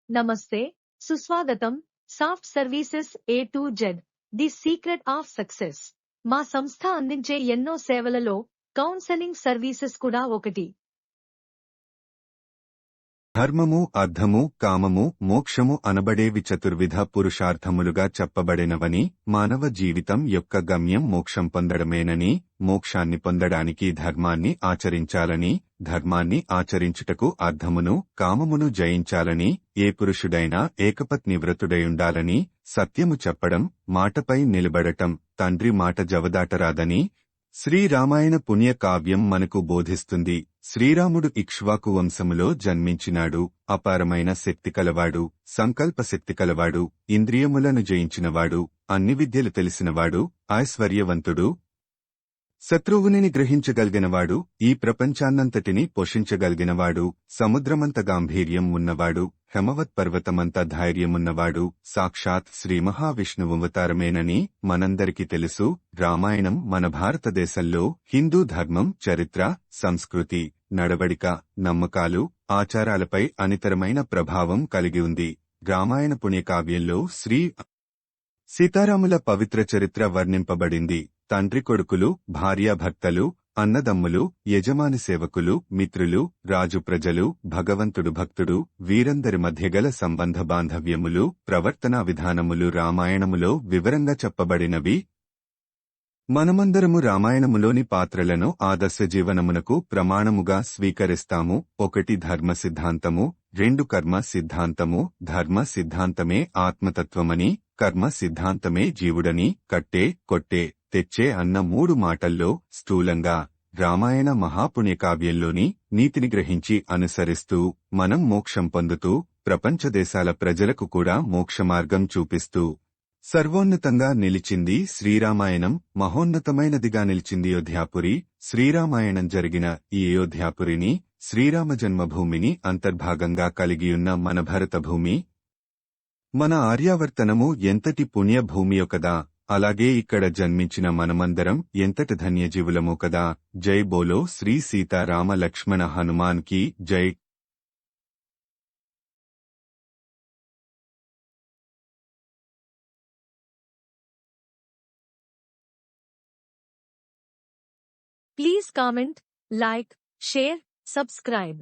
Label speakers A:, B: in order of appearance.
A: నమస్తే, సుస్వాగతం. Soft services A to Z, the secret of success. మా సంస్థ అందించే ఎన్నో సేవలలో కౌన్సెలింగ్ సర్వీసెస్ కూడా ఒకటి.
B: ధర్మము, అర్థము, కామము, మోక్షము అనబడేవి చతుర్విధ పురుషార్థములుగా చెప్పబడినవని, మానవ జీవితం యొక్క గమ్యం మోక్షం పొందడమేనని, మోక్షాన్ని పొందడానికి ధర్మాన్ని ఆచరించాలని, ధర్మాన్ని ఆచరించుటకు అర్థమును, కామమును జయించాలని, ఏ పురుషుడైనా ఏకపత్ని వ్రతుడయుండాలని, సత్యము చెప్పడం, మాటపై నిలబడటం, తండ్రి మాట జవదాటరాదని శ్రీరామాయణ పుణ్యకావ్యం మనకు బోధిస్తుంది. శ్రీరాముడు ఇక్ష్వాకు వంశములో జన్మించినాడు. అపారమైన శక్తి కలవాడు, సంకల్ప శక్తి కలవాడు, ఇంద్రియములను జయించినవాడు, అన్ని విద్యలు తెలిసినవాడు, ఐశ్వర్యవంతుడు, శత్రువుని గ్రహించగలిగినవాడు, ఈ ప్రపంచాన్నంతటిని పోషించగలిగినవాడు, సముద్రమంత గాంభీర్యం ఉన్నవాడు, హేమవత్ పర్వతమంత ధైర్యమున్నవాడు, సాక్షాత్ శ్రీ మహావిష్ణువతారమేనని మనందరికీ తెలుసు. రామాయణం మన భారతదేశంలో హిందూ ధర్మం, చరిత్ర, సంస్కృతి, నడవడిక, నమ్మకాలు, ఆచారాలపై అనితరమైన ప్రభావం కలిగి ఉంది. రామాయణ పుణ్యకావ్యంలో శ్రీ సీతారాముల పవిత్ర చరిత్ర వర్ణింపబడింది. తండ్రి కొడుకులు, భార్యాభర్తలు, అన్నదమ్ములు, యజమాని సేవకులు, మిత్రులు, రాజు ప్రజలు, భగవంతుడు భక్తుడు, వీరందరి మధ్యగల సంబంధ బాంధవ్యములు, ప్రవర్తనా విధానములు రామాయణములో వివరంగా చెప్పబడినవి. మనమందరము రామాయణములోని పాత్రలను ఆదర్శ జీవనమునకు ప్రమాణముగా స్వీకరిస్తాము. 1 ధర్మ సిద్ధాంతము, 2 కర్మ సిద్ధాంతము. ధర్మ సిద్ధాంతమే ఆత్మతత్వమని, కర్మ సిద్ధాంతమే జీవుడని, కట్టే, కొట్టే, తెచ్చే అన్న 3 మాటల్లో స్థూలంగా రామాయణ మహాపుణ్యకావ్యంలోని నీతిని గ్రహించి అనుసరిస్తూ మనం మోక్షం పొందుతూ, ప్రపంచ దేశాల ప్రజలకు కూడా మోక్షమార్గం చూపిస్తూ సర్వోన్నతంగా నిలిచింది శ్రీరామాయణం. మహోన్నతమైనదిగా నిలిచింది అయోధ్యాపురి. శ్రీరామాయణం జరిగిన ఈ అయోధ్యాపురిని, శ్రీరామ జన్మభూమిని అంతర్భాగంగా కలిగియున్న మన భరతభూమి, మన ఆర్యావర్తనము ఎంతటి పుణ్యభూమియో కదా, అలాగే ఇక్కడ జన్మించిన మనమందరం ఎంతటి ధన్యజీవులమో కదా. జై బోలో శ్రీ సీతారామ లక్ష్మణ హనుమాన్ కి జై.
A: Please comment, like, share, subscribe.